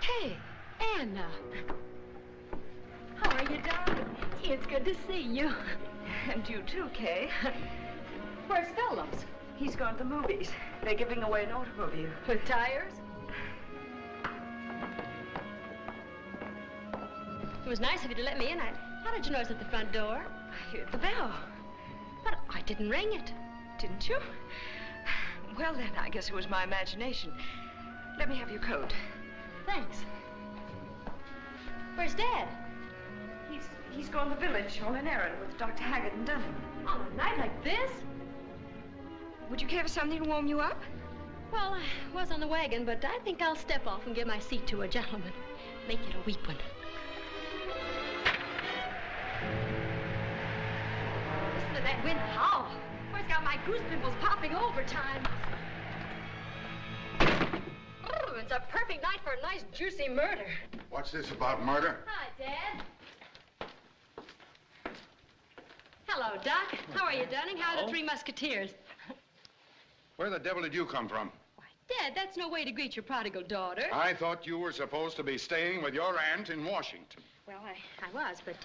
Hey, Anna. How are you, darling? Gee, it's good to see you. And you too, Kay. Where's Phillips? He's gone to the movies. They're giving away an automobile. With tires? It was nice of you to let me in. How did you notice at the front door? I heard the bell. But I didn't ring it. Didn't you? Well, then, I guess it was my imagination. Let me have your coat. Thanks. Where's Dad? He's gone to the village on an errand with Dr. Haggard and Dunning. On a night like this? Would you care for something to warm you up? Well, I was on the wagon, but I think I'll step off and give my seat to a gentleman. Make it a weep one. Listen to that wind howl. Oh, it's got my goose pimples popping overtime. Oh, it's a perfect night for a nice, juicy murder. What's this about murder? Hi, Dad. Hello, Doc. How are you, Dunning? How are the Three Musketeers? Where the devil did you come from? Why, Dad, that's no way to greet your prodigal daughter. I thought you were supposed to be staying with your aunt in Washington. Well, I was, but,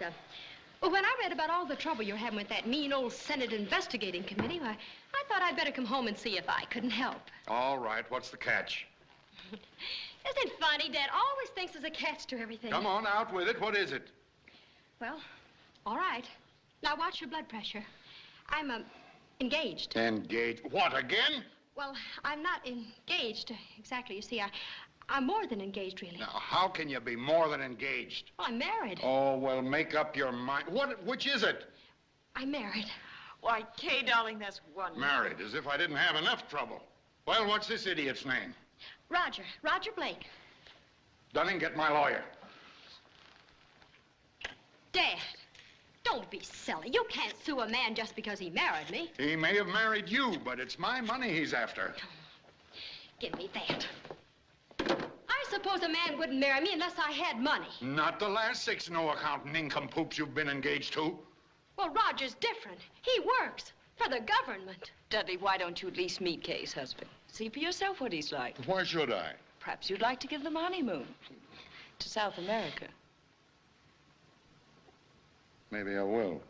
when I read about all the trouble you're having with that mean old Senate investigating committee, I thought I'd better come home and see if I couldn't help. All right, what's the catch? Isn't it funny? Dad always thinks there's a catch to everything. Come on, out with it. What is it? Well, all right. Now, watch your blood pressure. I'm, engaged. Engaged? What, again? Well, I'm not engaged exactly. You see, I'm more than engaged, really. Now, how can you be more than engaged? Well, I'm married. Oh, well, make up your mind. Which is it? I'm married. Why, Kay, darling, that's wonderful. Married, as if I didn't have enough trouble. Well, what's this idiot's name? Roger Blake. Dunning, get my lawyer. Dad, don't be silly. You can't sue a man just because he married me. He may have married you, but it's my money he's after. Give me that. I suppose a man wouldn't marry me unless I had money. Not the last 6 no-account nincompoops you've been engaged to. Well, Roger's different. He works for the government. Dudley, why don't you at least meet Kay's husband? See for yourself what he's like. Why should I? Perhaps you'd like to give them a honeymoon to South America. Maybe I will.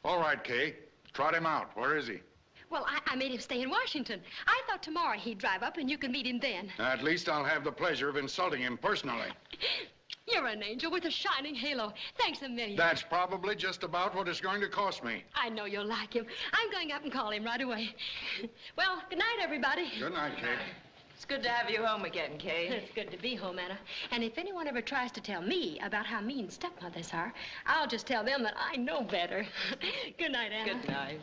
All right, Kay. Trot him out. Where is he? Well, I made him stay in Washington. I thought tomorrow he'd drive up and you can meet him then. At least I'll have the pleasure of insulting him personally. You're an angel with a shining halo. Thanks a million. That's probably just about what it's going to cost me. I know you'll like him. I'm going up and call him right away. Well, good night, everybody. Good night, Kay. It's good to have you home again, Kay. It's good to be home, Anna. And if anyone ever tries to tell me about how mean stepmothers are, I'll just tell them that I know better. Good night, Anna. Good night.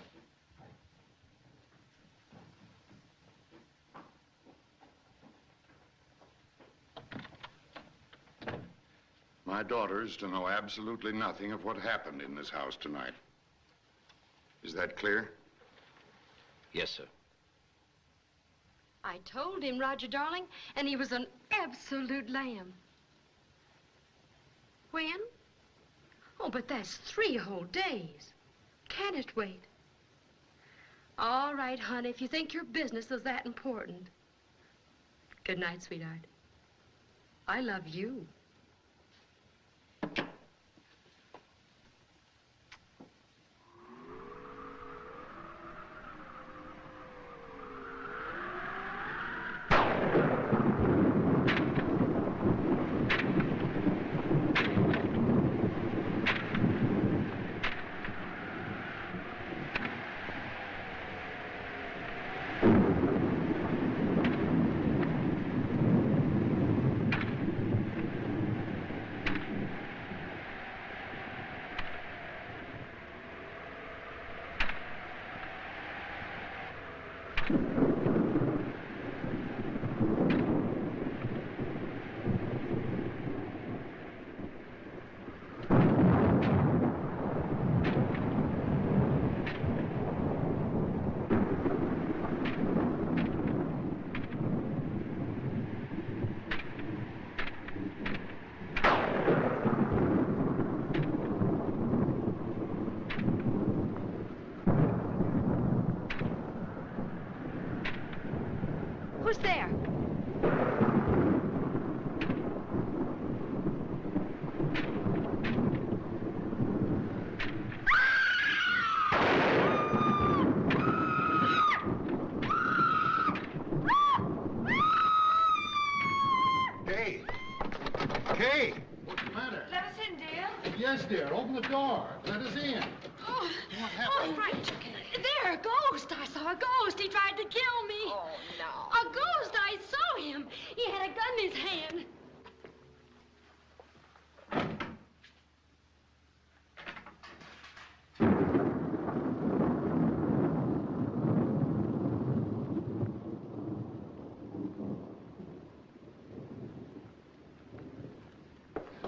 My daughter is to know absolutely nothing of what happened in this house tonight. Is that clear? Yes, sir. I told him, Roger, darling, and he was an absolute lamb. When? Oh, but that's 3 whole days. Can it wait? All right, honey, if you think your business is that important. Good night, sweetheart. I love you. Who's there? Kay! Kay! What's the matter? Let us in, dear. Yes, dear. Open the door. Let us in. Oh, What happened? right. There, a ghost. I saw a ghost. He tried to kill me. Oh, no. A ghost. I saw him. He had a gun in his hand.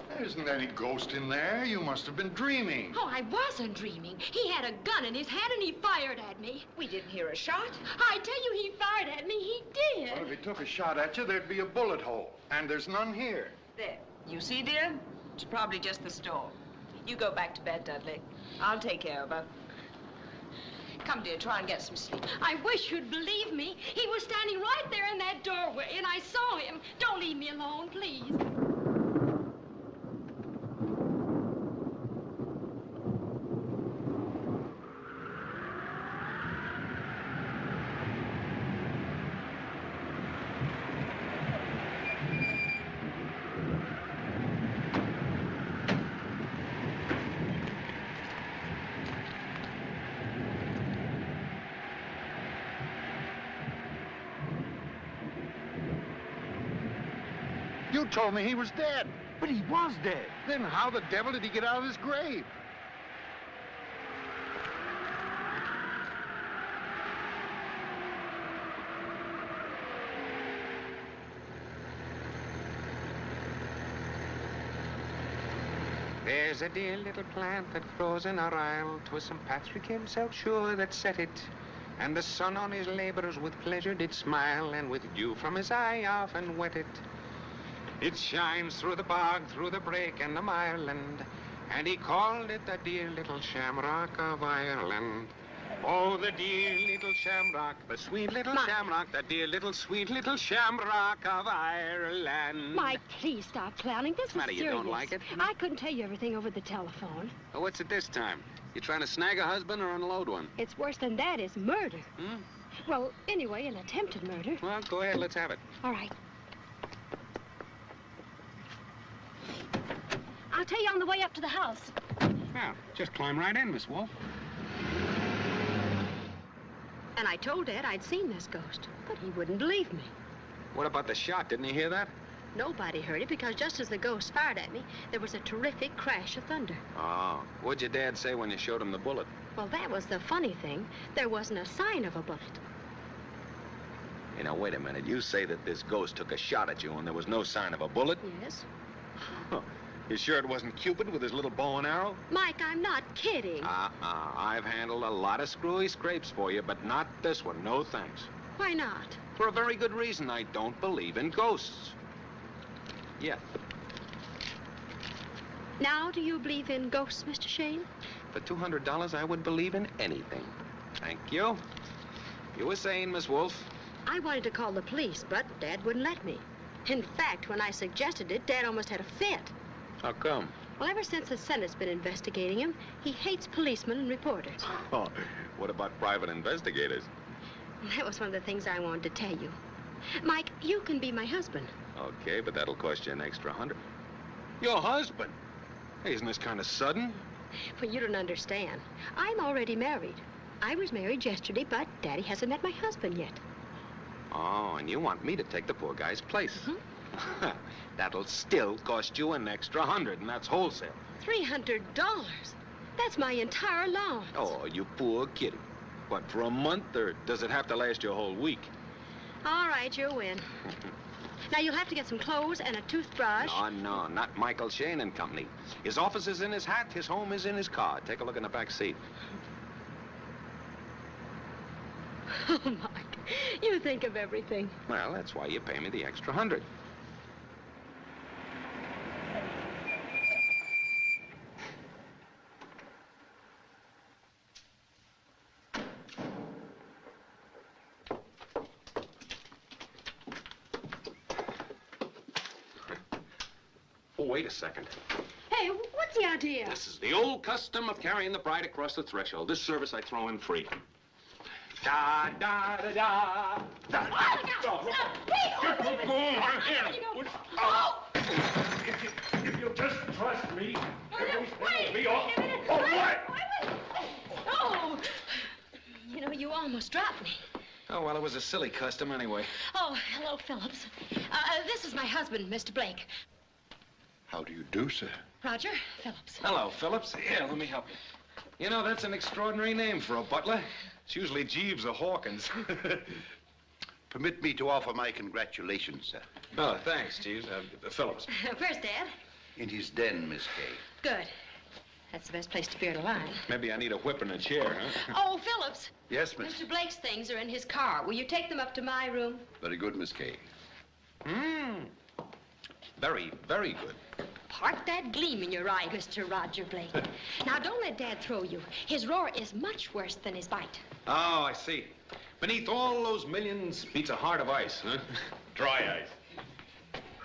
There isn't any ghost in there. You must have been dreaming. Oh, I wasn't dreaming. He had a gun in his hand and he fired at me. We didn't hear a shot. I tell you, he fired at me. He did. Well, if he took a shot at you, there'd be a bullet hole. And there's none here. There. You see, dear? It's probably just the storm. You go back to bed, Dudley. I'll take care of her. Come, dear, try and get some sleep. I wish you'd believe me. He was standing right there in that doorway, and I saw him. Don't leave me alone, please. You told me he was dead. But he was dead. Then how the devil did he get out of his grave? There's a dear little plant that grows in our isle. 'Twas St. Patrick himself, sure, that set it. And the sun on his labors with pleasure did smile, and with dew from his eye often wet it. It shines through the bog, through the brake and the mireland, and he called it the dear little shamrock of Ireland. Oh, the dear little shamrock, the sweet little shamrock, the dear little sweet little shamrock of Ireland. Mike, please stop clowning. This is Matter, you serious. don't like it? I couldn't tell you everything over the telephone. Oh, what's it this time? You trying to snag a husband or unload one? It's worse than that. It's murder. Hmm? Well, anyway, an attempted murder. Well, go ahead, let's have it. All right. I'll tell you on the way up to the house. Well, just climb right in, Miss Wolff. And I told Dad I'd seen this ghost, but he wouldn't believe me. What about the shot? Didn't he hear that? Nobody heard it because just as the ghost fired at me, there was a terrific crash of thunder. Oh, what'd your dad say when you showed him the bullet? Well, that was the funny thing. There wasn't a sign of a bullet. You know, wait a minute. You say that this ghost took a shot at you and there was no sign of a bullet? Yes. Huh. You sure it wasn't Cupid with his little bow and arrow? Mike, I'm not kidding. I've handled a lot of screwy scrapes for you, but not this one. No thanks. Why not? For a very good reason. I don't believe in ghosts. Yet. Now, do you believe in ghosts, Mr. Shayne? For $200, I would believe in anything. Thank you. You were saying, Miss Wolff? I wanted to call the police, but Dad wouldn't let me. In fact, when I suggested it, Dad almost had a fit. How come? Well, ever since the Senate's been investigating him, he hates policemen and reporters. Oh, what about private investigators? That was one of the things I wanted to tell you. Mike, you can be my husband. Okay, but that'll cost you an extra $100. Your husband? Hey, isn't this kind of sudden? Well, you don't understand. I'm already married. I was married yesterday, but Daddy hasn't met my husband yet. Oh, and you want me to take the poor guy's place? Mm-hmm. That'll still cost you an extra $100, and that's wholesale. $300? That's my entire allowance. Oh, you poor kitty. What, for a month, or does it have to last you a whole week? All right, you win. Now, you'll have to get some clothes and a toothbrush. No, not Michael Shayne and Company. His office is in his hat, his home is in his car. Take a look in the back seat. Oh, Mike, you think of everything. Well, that's why you pay me the extra $100. Oh, wait a second. Hey, what's the idea? This is the old custom of carrying the bride across the threshold. This service I throw in free. Da, da, da, da. Da, If you just trust me, everything will be all... Oh, what? Oh! You know, you almost dropped me. Oh, well, it was a silly custom anyway. Oh, hello, Phillips. This is my husband, Mr. Blake. How do you do, sir? Roger Phillips. Hello, Phillips. Here, let me help you. You know, that's an extraordinary name for a butler. It's usually Jeeves or Hawkins. Permit me to offer my congratulations, sir. Oh, thanks, Jeeves. Phillips. Where's Dad? In his den, Miss Kay. Good. That's the best place to beard a line. Maybe I need a whip and a chair, huh? Oh, Phillips. Yes, miss. Mr. Blake's things are in his car. Will you take them up to my room? Very good, Miss Kay. Very, very good. Park that gleam in your eye, Mr. Roger Blake. Now, don't let Dad throw you. His roar is much worse than his bite. Oh, I see. Beneath all those millions beats a heart of ice, huh? Dry ice.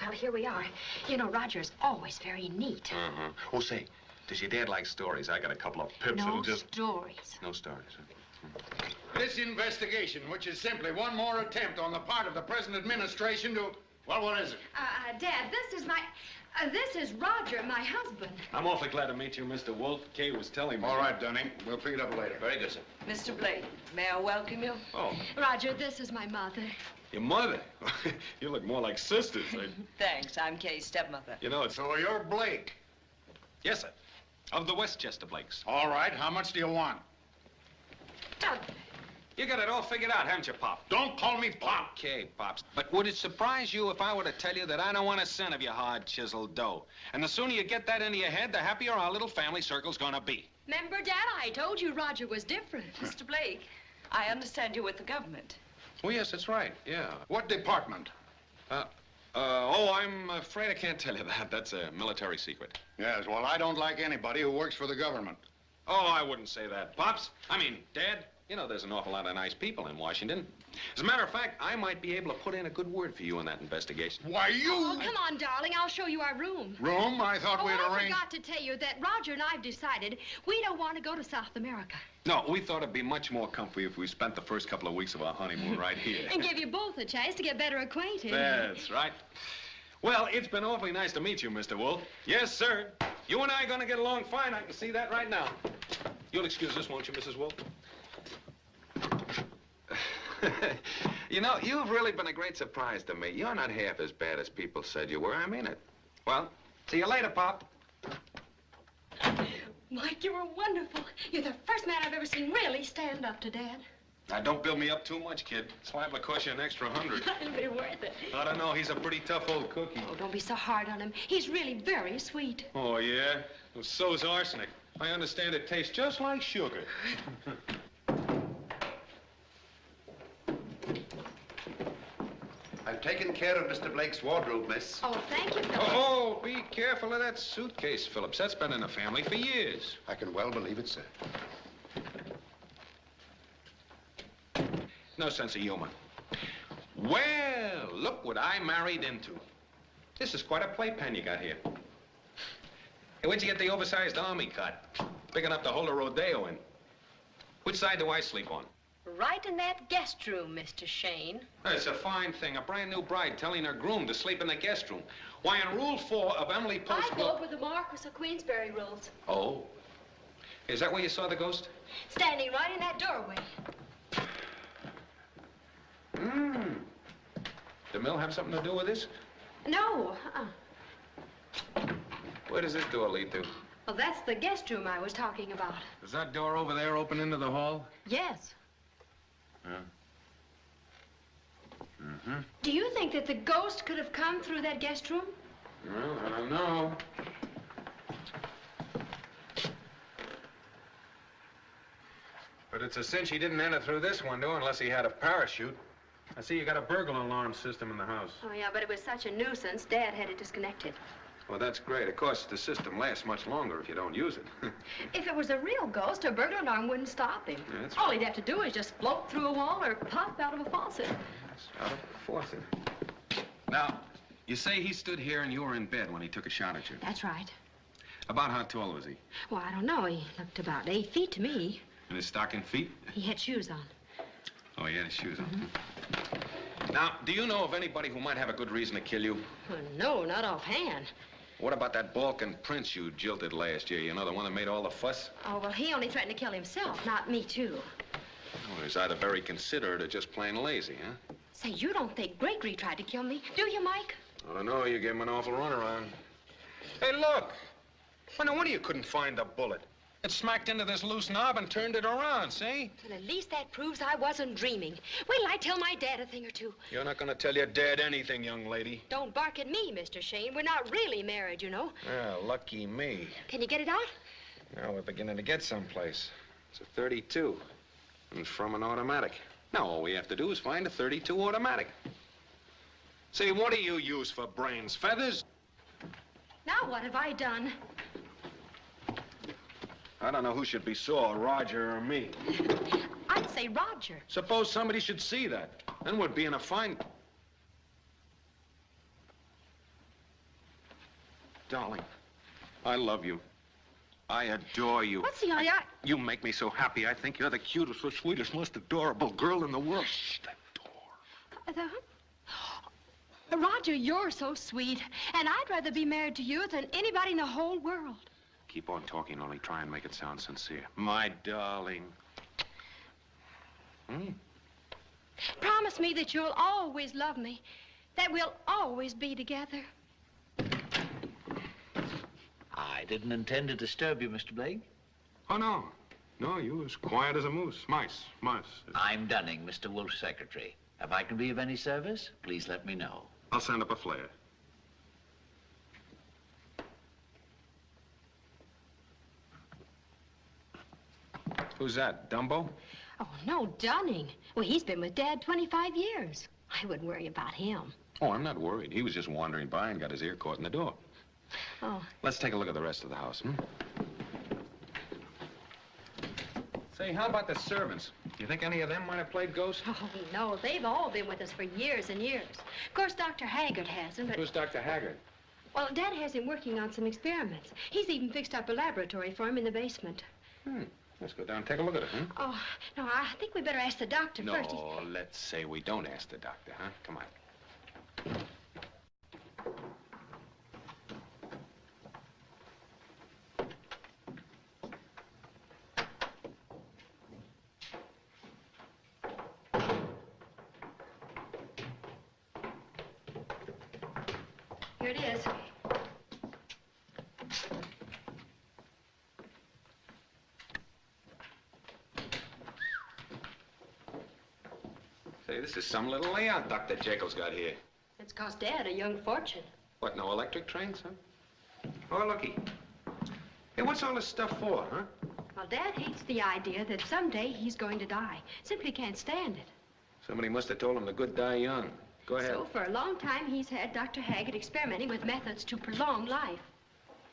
Well, here we are. You know, Roger's always very neat. Uh-huh. Oh, say, does your dad like stories? I got a couple of pips No that'll just... stories. No stories, huh? This investigation, which is simply one more attempt on the part of the present administration to... Well, what is it? Dad, this is Roger, my husband. I'm awfully glad to meet you, Mr. Wolff. Kay was telling me. All right, Dunning. We'll pick it up later. Very good, sir. Mr. Blake, may I welcome you? Oh, Roger, this is my mother. your mother? You look more like sisters. Thanks, I'm Kay's stepmother. You know, it's... So you're Blake. Yes, sir. Of the Westchester Blakes. All right. How much do you want? You got it all figured out, haven't you, Pop? Don't call me Pop. Okay, Pops. But would it surprise you if I were to tell you that I don't want a cent of your hard, chiseled dough? And the sooner you get that into your head, the happier our little family circle's gonna be. Remember, Dad, I told you Roger was different. Mr. Blake, I understand you're with the government. Oh, yes, that's right, yeah. What department? I'm afraid I can't tell you that. That's a military secret. Yes, well, I don't like anybody who works for the government. Oh, I wouldn't say that, Pops. I mean, Dad, you know there's an awful lot of nice people in Washington. As a matter of fact, I might be able to put in a good word for you in that investigation. Why, you... Oh, come on, darling. I'll show you our room. Room? I thought we'd I arranged... forgot to tell you that Roger and I've decided we don't want to go to South America. No, we thought it'd be much more comfy if we spent the first couple of weeks of our honeymoon right here. And give you both a chance to get better acquainted. That's right. Well, it's been awfully nice to meet you, Mr. Wolff. Yes, sir. You and I are going to get along fine. I can see that right now. You'll excuse us, won't you, Mrs. Wolff? You know, you've really been a great surprise to me. You're not half as bad as people said you were. I mean it. Well, see you later, Pop. Mike, you were wonderful. You're the first man I've ever seen really stand up to Dad. Now, don't build me up too much, kid. It's liable to cost you an extra $100. It'll be worth it. I don't know. He's a pretty tough old cookie. Oh, don't be so hard on him. He's really very sweet. Oh, yeah? Well, so's arsenic. I understand it tastes just like sugar. I've taken care of Mr. Blake's wardrobe, miss. Oh, thank you, Philip. Oh, be careful of that suitcase, Phillips. That's been in the family for years. I can well believe it, sir. No sense of humor. Well, look what I married into. This is quite a playpen you got here. Hey, where'd you get the oversized army cot? Big enough to hold a rodeo in. Which side do I sleep on? Right in that guest room, Mr. Shayne. It's a fine thing. A brand new bride telling her groom to sleep in the guest room. Why, in Rule 4 of Emily Post's I go with the Marquis of Queensberry rules. Oh. Is that where you saw the ghost? Standing right in that doorway. The mill have something to do with this? No. Where does this door lead to? Well, that's the guest room I was talking about. Is that door over there open into the hall? Yes. Yeah. Mm-hmm. Do you think that the ghost could have come through that guest room? Well, I don't know. But it's a cinch he didn't enter through this window unless he had a parachute. I see you got a burglar alarm system in the house. Oh, yeah, but it was such a nuisance, Dad had it disconnected. Well, that's great. Of course, the system lasts much longer if you don't use it. If it was a real ghost, a burglar alarm wouldn't stop him. Yeah, that's All he'd have to do is just float through a wall or pop out of a faucet. Out of the faucet. Now, you say he stood here and you were in bed when he took a shot at you. That's right. About how tall was he? Well, I don't know. He looked about 8 feet to me. In his stocking feet? He had shoes on. Oh, he had his shoes on. Now, do you know of anybody who might have a good reason to kill you? Well, no, not offhand. What about that Balkan prince you jilted last year? You know, the one that made all the fuss? Oh, well, he only threatened to kill himself, not me, too. Well, he's either very considerate or just plain lazy, huh? Say, you don't think Gregory tried to kill me, do you, Mike? I don't know. You gave him an awful runaround. Hey, look. Well, no wonder you couldn't find the bullet. It smacked into this loose knob and turned it around, see? Well, at least that proves I wasn't dreaming. Wait till I tell my dad a thing or two. You're not going to tell your dad anything, young lady. Don't bark at me, Mr. Shayne. We're not really married, you know. Yeah, lucky me. Can you get it out? Now we're beginning to get someplace. It's a 32. And from an automatic. Now all we have to do is find a 32 automatic. Say, what do you use for brains? Feathers? Now what have I done? I don't know who should be sore, Roger or me. I'd say Roger. Suppose somebody should see that. Then we'd be in a fine... Darling, I love you. I adore you. What's the idea? You make me so happy. I think you're the cutest, the sweetest, most adorable girl in the world. Shh, that door. Roger, you're so sweet. And I'd rather be married to you than anybody in the whole world. Keep on talking, only try and make it sound sincere. My darling. Promise me that you'll always love me, that we'll always be together. I didn't intend to disturb you, Mr. Blake. Oh, no. No, you as quiet as a moose. Mice. I'm Dunning, Mr. Wolff's secretary. If I can be of any service, please let me know. I'll send up a flare. Who's that, Dumbo? Oh, no, Dunning. Well, he's been with Dad 25 years. I wouldn't worry about him. Oh, I'm not worried. He was just wandering by and got his ear caught in the door. Oh. Let's take a look at the rest of the house, hmm? Say, how about the servants? You think any of them might have played ghost? Oh, no, they've all been with us for years and years. Of course, Dr. Haggard hasn't, but... Who's Dr. Haggard? Well, Dad has him working on some experiments. He's even fixed up a laboratory for him in the basement. Let's go down and take a look at it, huh? Oh, no, I think we better ask the doctor first. No, let's say we don't ask the doctor, huh? Come on. Here it is. Say, this is some little layout Dr. Jekyll's got here. It's cost Dad a young fortune. What, no electric trains, huh? Oh, looky. Hey, what's all this stuff for, huh? Well, Dad hates the idea that someday he's going to die. Simply can't stand it. Somebody must have told him the good die young. Go ahead. So, for a long time, he's had Dr. Haggard experimenting with methods to prolong life.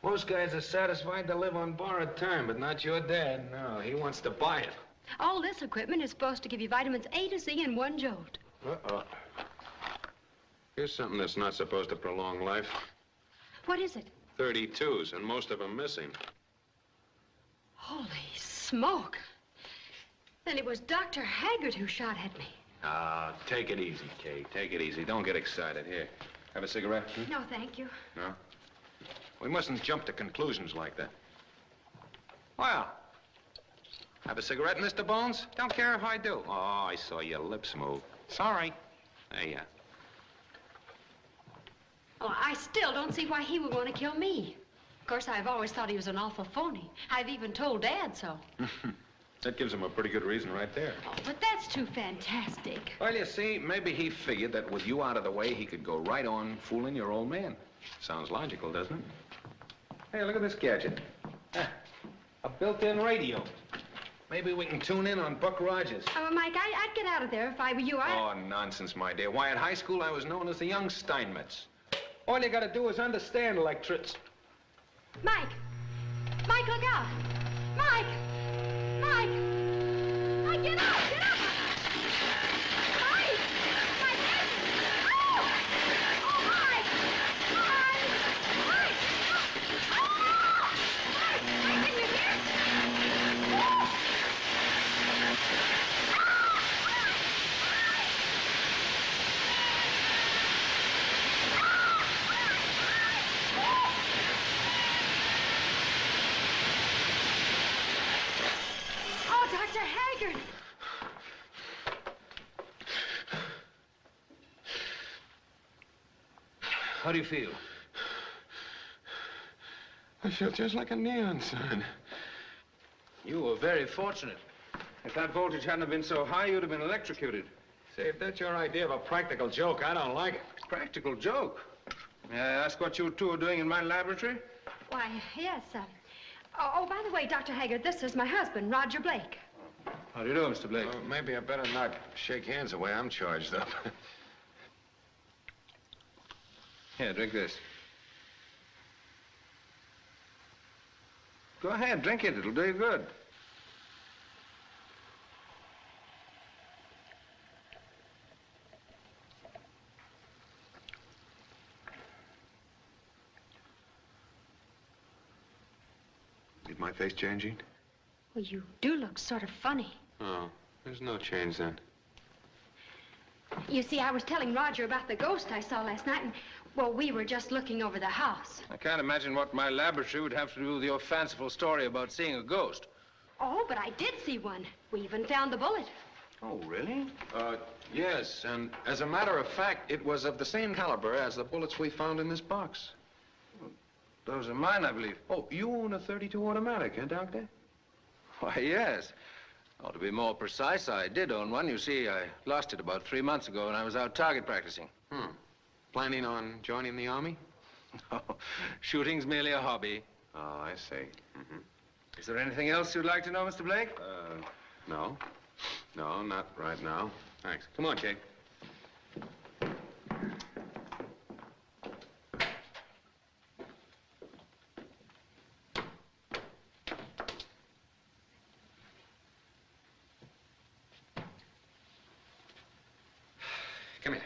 Most guys are satisfied to live on borrowed time, but not your dad. No, he wants to buy it. All this equipment is supposed to give you vitamins A to Z in one jolt. Uh-oh. Here's something that's not supposed to prolong life. What is it? 32s, and most of them missing. Holy smoke. Then it was Dr. Haggard who shot at me. Ah, take it easy, Kay. Take it easy. Don't get excited. Here, have a cigarette? Hmm? No, thank you. No? We mustn't jump to conclusions like that. Well, have a cigarette, Mr. Bones? Don't care if I do. Oh, I saw your lips move. Sorry. There you are. Oh, I still don't see why he would want to kill me. Of course, I've always thought he was an awful phony. I've even told Dad so. That gives him a pretty good reason right there. Oh, but that's too fantastic. Well, you see, maybe he figured that with you out of the way, he could go right on fooling your old man. Sounds logical, doesn't it? Hey, look at this gadget. A built-in radio. Maybe we can tune in on Buck Rogers. Oh, Mike, I'd get out of there if I were you. Oh, nonsense, my dear. Why, at high school, I was known as the young Steinmetz. All you gotta do is understand electrics. Mike! Mike, look out! Mike! Mike! Mike, get up! Get up! Mike! Mike! Oh! Oh, Mike! Mike! Mike! Oh! Mike! Mike, can you hear? Oh! Oh, Dr. Haggard! How do you feel? I feel just like a neon sign. You were very fortunate. If that voltage hadn't been so high, you'd have been electrocuted. Say, if that's your idea of a practical joke, I don't like it. Practical joke. May I ask what you two are doing in my laboratory? Why, yes, Oh, by the way, Dr. Haggard, this is my husband, Roger Blake. How do you do, Mr. Blake? Maybe I better not shake hands the way I'm charged up. Here, drink this. Go ahead, drink it. It'll do you good. Is my face changing? Well, you do look sort of funny. Oh, there's no change then. You see, I was telling Roger about the ghost I saw last night, and, well, we were just looking over the house. I can't imagine what my laboratory would have to do with your fanciful story about seeing a ghost. Oh, but I did see one. We even found the bullet. Oh, really? Yes, and as a matter of fact, it was of the same caliber as the bullets we found in this box. Those are mine, I believe. Oh, you own a .32 automatic, huh, Doctor? Why, yes. Oh, to be more precise, I did own one. You see, I lost it about 3 months ago when I was out target practicing. Planning on joining the Army? No, shooting's merely a hobby. Oh, I see. Is there anything else you'd like to know, Mr. Blake? No. No, not right now. Thanks. Come on, Jake. Come here.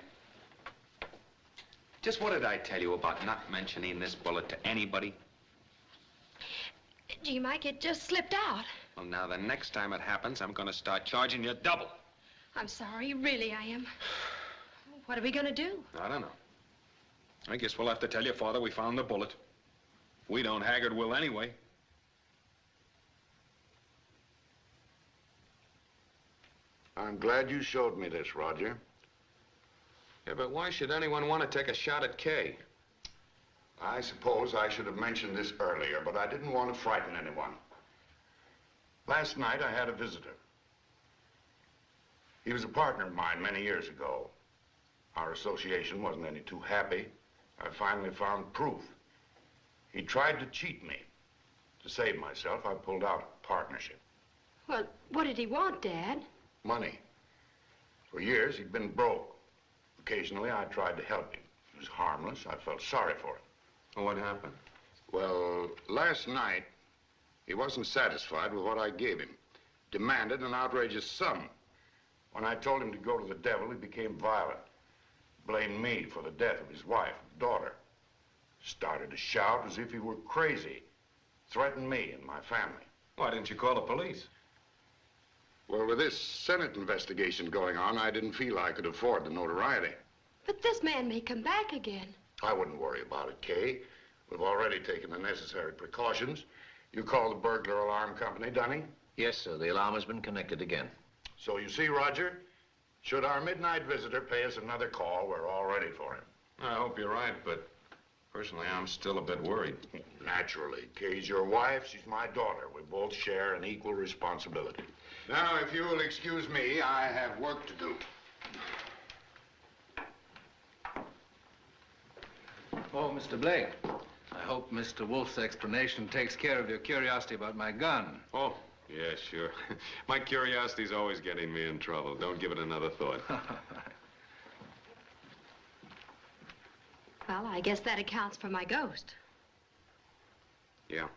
Just what did I tell you about not mentioning this bullet to anybody? Gee, Mike, it just slipped out. Well, now, the next time it happens, I'm going to start charging you double. I'm sorry, really, I am. What are we gonna do? I don't know. I guess we'll have to tell your father we found the bullet. If we don't, Haggard will anyway. I'm glad you showed me this, Roger. Yeah, but why should anyone want to take a shot at Kay? I suppose I should have mentioned this earlier, but I didn't want to frighten anyone. Last night, I had a visitor. He was a partner of mine many years ago. Our association wasn't any too happy. I finally found proof. He tried to cheat me. To save myself, I pulled out a partnership. Well, what did he want, Dad? Money. For years, he'd been broke. Occasionally, I tried to help him. He was harmless. I felt sorry for him. Well, what happened? Well, last night, he wasn't satisfied with what I gave him. Demanded an outrageous sum. When I told him to go to the devil, he became violent. Blamed me for the death of his wife and daughter. Started to shout as if he were crazy. Threatened me and my family. Why didn't you call the police? Well, with this Senate investigation going on, I didn't feel I could afford the notoriety. But this man may come back again. I wouldn't worry about it, Kay. We've already taken the necessary precautions. You called the burglar alarm company, Dunning? Yes, sir. The alarm has been connected again. So you see, Roger, should our midnight visitor pay us another call, we're all ready for him. I hope you're right, but personally, I'm still a bit worried. Naturally. Kay's your wife, she's my daughter. We both share an equal responsibility. Now, if you'll excuse me, I have work to do. Oh, Mr. Blake, I hope Mr. Wolff's explanation takes care of your curiosity about my gun. Oh, yeah, sure. My curiosity's always getting me in trouble. Don't give it another thought. Well, I guess that accounts for my ghost. Yeah,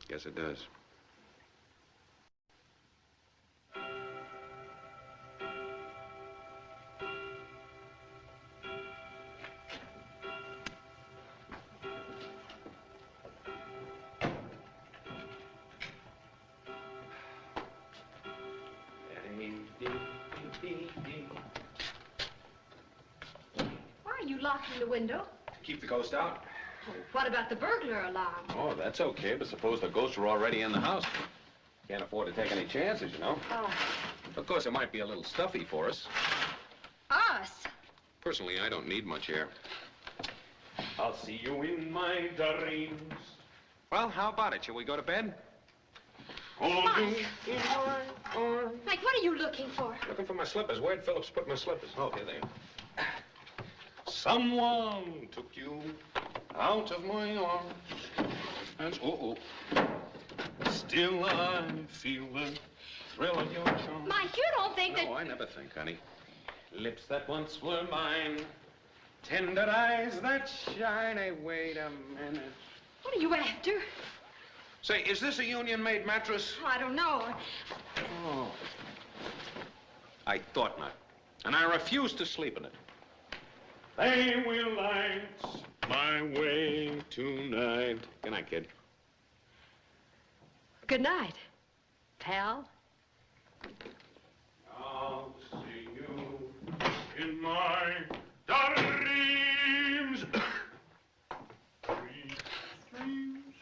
guess it does. Why are you locking the window? Keep the ghost out. Oh, what about the burglar alarm? Oh, that's okay, but suppose the ghosts were already in the house. Can't afford to take any chances, you know. Oh. Of course, it might be a little stuffy for us. Us? Personally, I don't need much air. I'll see you in my dreams. Well, how about it? Shall we go to bed? Mike! Mike, what are you looking for? Looking for my slippers. Where'd Phillips put my slippers? Oh, here they are. Someone took you out of my arms. And still I feel the thrill of your charm. Mike, you don't think that... No, I never think, honey. Lips that once were mine. Tender eyes that shine. Hey, wait a minute. What are you after? Say, is this a union-made mattress? I don't know. Oh. I thought not. And I refuse to sleep in it. They will light my way tonight. Good night, kid. Good night, pal. I'll see you in my dreams. Dreams.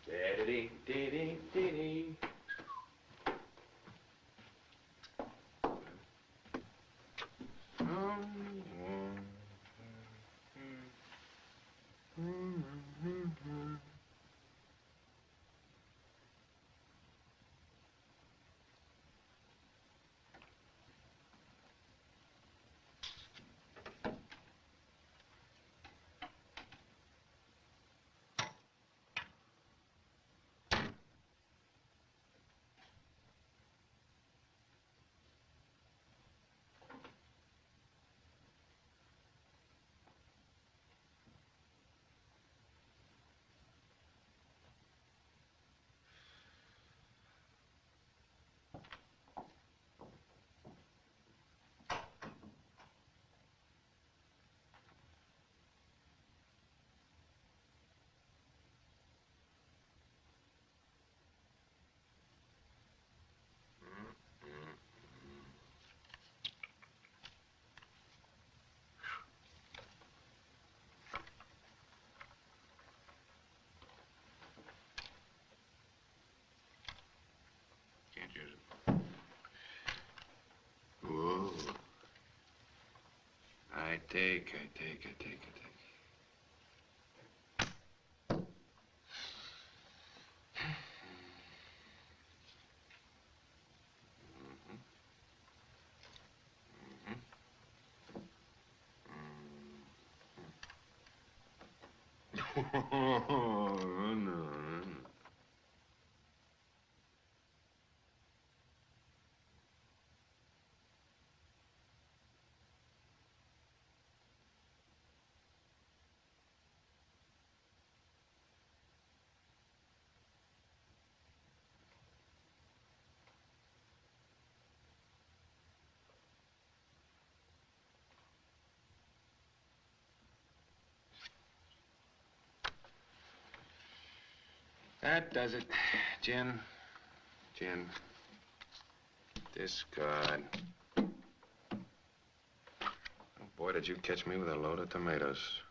Da-da-dee-dee-dee-dee. take it. No. That does it. Gin. Discard. Oh, boy, did you catch me with a load of tomatoes.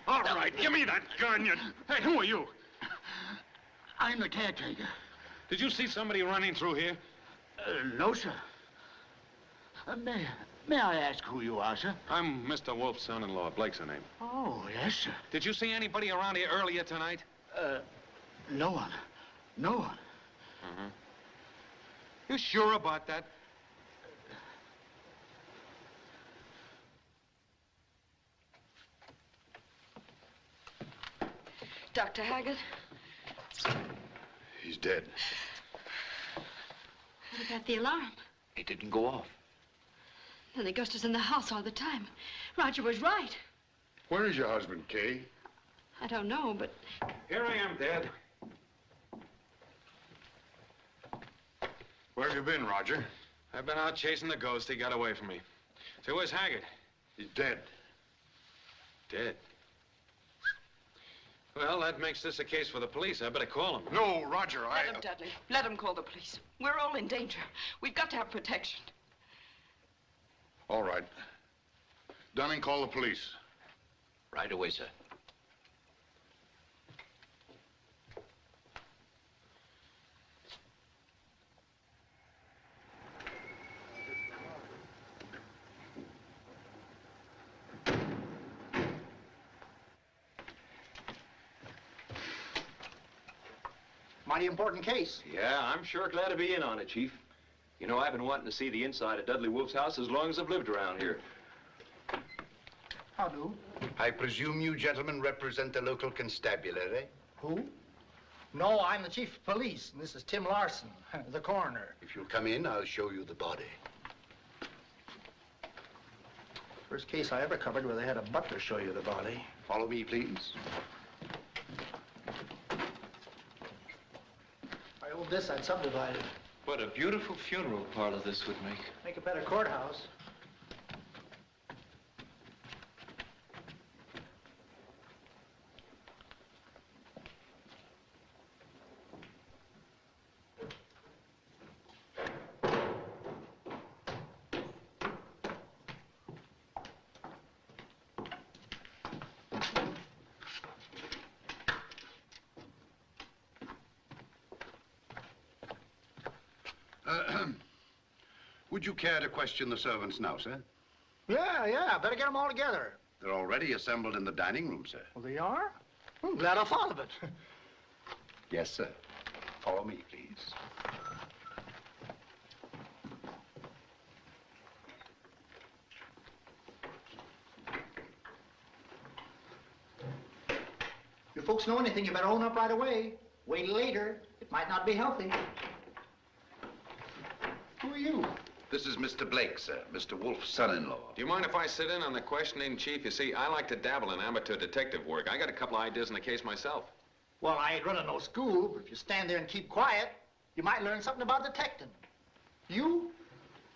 All right, give me that gun, you... Hey, who are you? I'm the caretaker. Did you see somebody running through here? No, sir. May I ask who you are, sir? I'm Mr. Wolff's son-in-law. Blake's the name. Oh, yes, sir. Did you see anybody around here earlier tonight? No one. No one. Uh-huh. You sure about that? Dr. Haggard? He's dead. What about the alarm? It didn't go off. Then Augusta's in the house all the time. Roger was right. Where is your husband, Kay? I don't know, but... Here I am, Dad. Where have you been, Roger? I've been out chasing the ghost. He got away from me. Say, where's Haggard? He's dead. Dead. Well, that makes this a case for the police. I better call him. No, Roger, Let him, Dudley. Let him call the police. We're all in danger. We've got to have protection. All right. Dunning, call the police. Right away, sir. Mighty important case. Yeah, I'm sure glad to be in on it, Chief. You know, I've been wanting to see the inside of Dudley Wolff's house as long as I've lived around here. How do? I presume you gentlemen represent the local constabulary? Who? No, I'm the chief of police, and this is Tim Larson, the coroner. If you'll come in, I'll show you the body. First case I ever covered where they had a butler show you the body. Follow me, please. If I owed this, I'd subdivide it. What a beautiful funeral parlor this would make. Make a better courthouse. Would you care to question the servants now, sir? Yeah, better get them all together. They're already assembled in the dining room, sir. Well, they are? I'm glad I thought of it. Yes, sir. Follow me, please. folks know anything, you better own up right away. Wait later. It might not be healthy. Who are you? This is Mr. Blake, sir. Mr. Wolff's son-in-law. Do you mind if I sit in on the questioning, Chief? You see, I like to dabble in amateur detective work. I got a couple ideas in the case myself. Well, I ain't running no school, but if you stand there and keep quiet, you might learn something about detecting. You?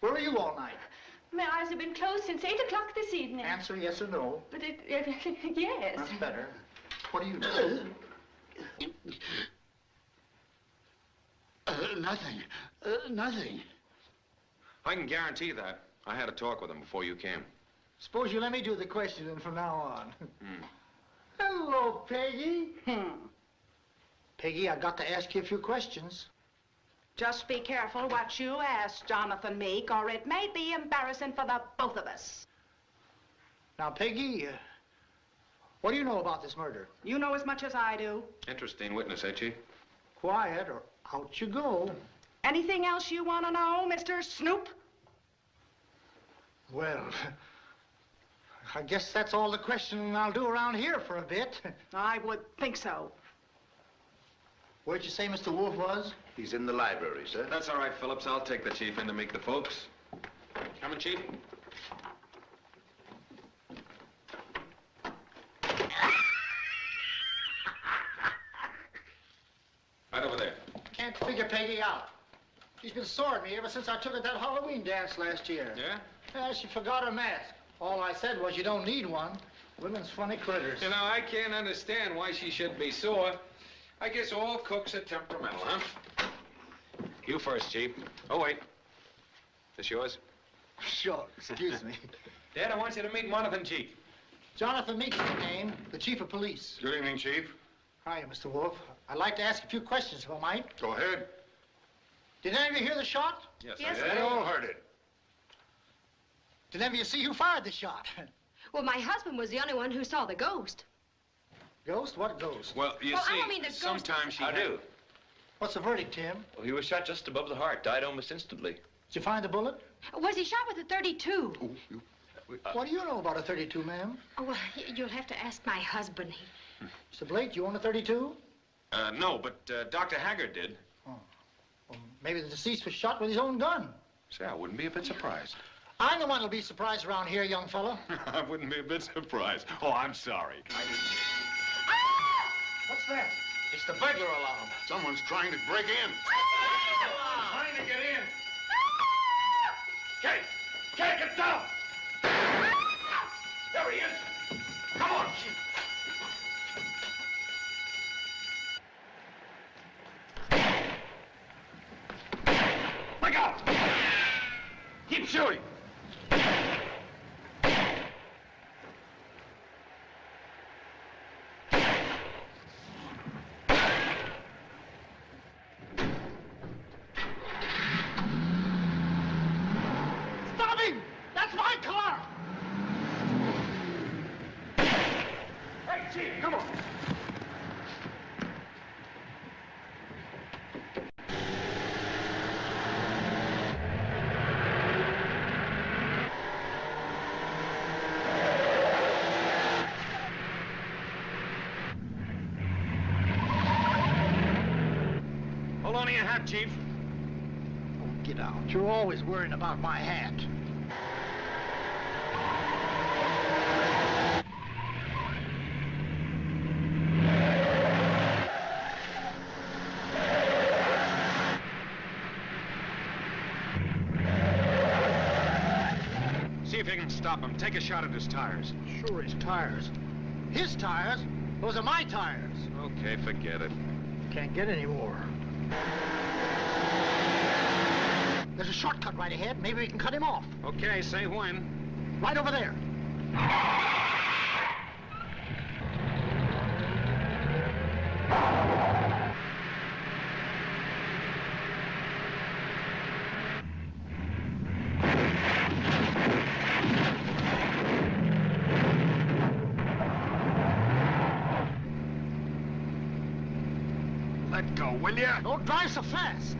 Where were you all night? My eyes have been closed since 8 o'clock this evening. Answer yes or no. But yes. That's better. What do you do? Nothing. Nothing. I can guarantee that. I had a talk with him before you came. Suppose you let me do the questioning from now on. Hello, Peggy. Peggy, I got to ask you a few questions. Just be careful what you ask, Jonathan Meek, or it may be embarrassing for the both of us. Now, Peggy, what do you know about this murder? You know as much as I do. Interesting witness, eh, Chief? Quiet, or out you go. Anything else you want to know, Mr. Snoop? Well, I guess that's all the questioning I'll do around here for a bit. I would think so. Where'd you say Mr. Wolff was? He's in the library, sir. That's all right, Phillips. I'll take the Chief in to meet the folks. Coming, Chief? Right over there. Can't figure Peggy out. She's been soring me ever since I took her to that Halloween dance last year. Yeah? Yeah, she forgot her mask. All I said was you don't need one. Women's funny critters. You know, I can't understand why she should be sore. I guess all cooks are temperamental, huh? You first, Chief. Oh, wait. This yours? Sure, excuse me. Dad, I want you to meet Jonathan, Chief. Jonathan Meek's the name, the chief of police. Good evening, Chief. Hiya, Mr. Wolff. I'd like to ask a few questions, if I might. Go ahead. Did any of you hear the shot? Yes, Yes, I did. We all heard it. Did any of you see who fired the shot? Well, my husband was the only one who saw the ghost. Ghost? What ghost? Well, you Well, I see, don't mean the ghost. sometimes she I do. What's the verdict, Tim? Well, he was shot just above the heart, died almost instantly. Did you find the bullet? Was he shot with a .32? What do you know about a .32, ma'am? Oh, well, you'll have to ask my husband. Mr. Blake, you own a .32? No, but Dr. Haggard did. Oh. Well, maybe the deceased was shot with his own gun. Say, I wouldn't be a bit surprised. I'm the one who'll be surprised around here, young fella. I wouldn't be a bit surprised. Oh, I'm sorry. What's that? It's the burglar alarm. Someone's trying to break in. Trying to get in. Kate! Kate, get down! There he is. Come on. Look out! Keep shooting. Stop him! That's my car! Hey, Chief, come on. Hold on to your hat, Chief. Oh, get out. You're always worrying about my hat. See if you can stop him. Take a shot at his tires. Sure, his tires. His tires? Those are my tires. Okay, forget it. Can't get any more. There's a shortcut right ahead. Maybe we can cut him off. Okay, say when. Right over there. Let go, will you? Don't drive so fast.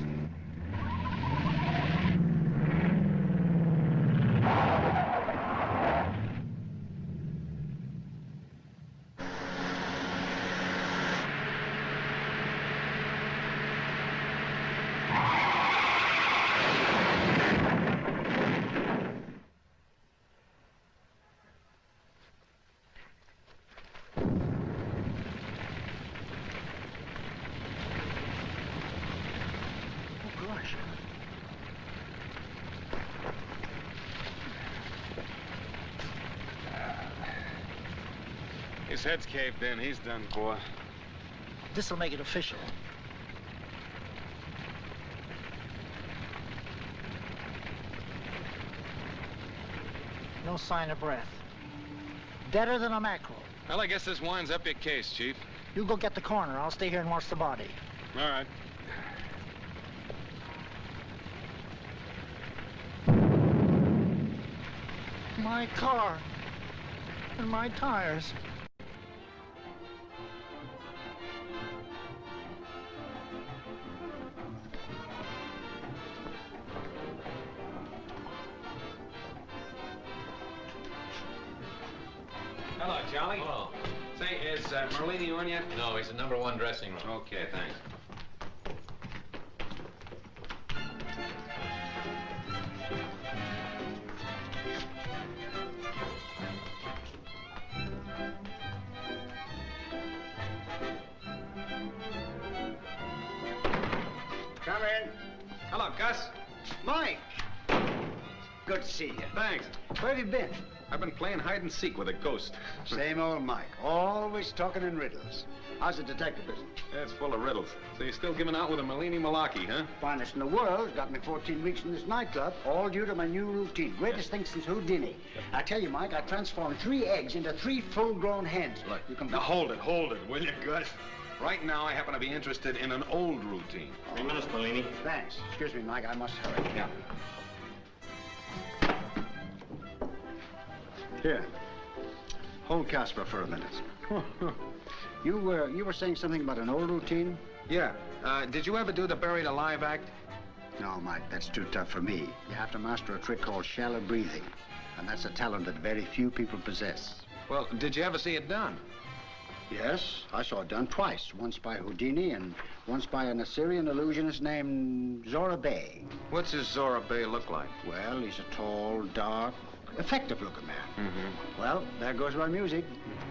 His head's caved in. He's done for. This'll make it official. No sign of breath. Deader than a mackerel. Well, I guess this winds up your case, Chief. You go get the coroner. I'll stay here and watch the body. All right. My car. And my tires. Hello, Charlie. Hello. Say, is Merlini on yet? No, he's in #1 dressing room. Okay, thanks. Come in. Hello, Gus. Mike. Good to see you. Thanks. Where have you been? I've been playing hide and seek with a ghost. Same old Mike. Always talking in riddles. How's the detective business? It's full of riddles. So you're still giving out with a Merlini Malaki, huh? Finest in the world. Got me 14 weeks in this nightclub. All due to my new routine. Greatest thing since Houdini. I tell you, Mike, I transformed 3 eggs into 3 full-grown hens. Look, You can... now hold it, will you, Gus? Right now, I happen to be interested in an old routine. 3 minutes, Merlini. Thanks. Excuse me, Mike. I must hurry. Yeah. Here. Hold Casper for a minute. You were saying something about an old routine? Yeah. Did you ever do the buried alive act? No, Mike, that's too tough for me. You have to master a trick called shallow breathing. And that's a talent that very few people possess. Well, did you ever see it done? Yes, I saw it done twice. Once by Houdini and once by an Assyrian illusionist named Zora Bey. What's this Zora Bey look like? Well, he's a tall, dark, effective-looking man. Mm-hmm. Well, there goes my music.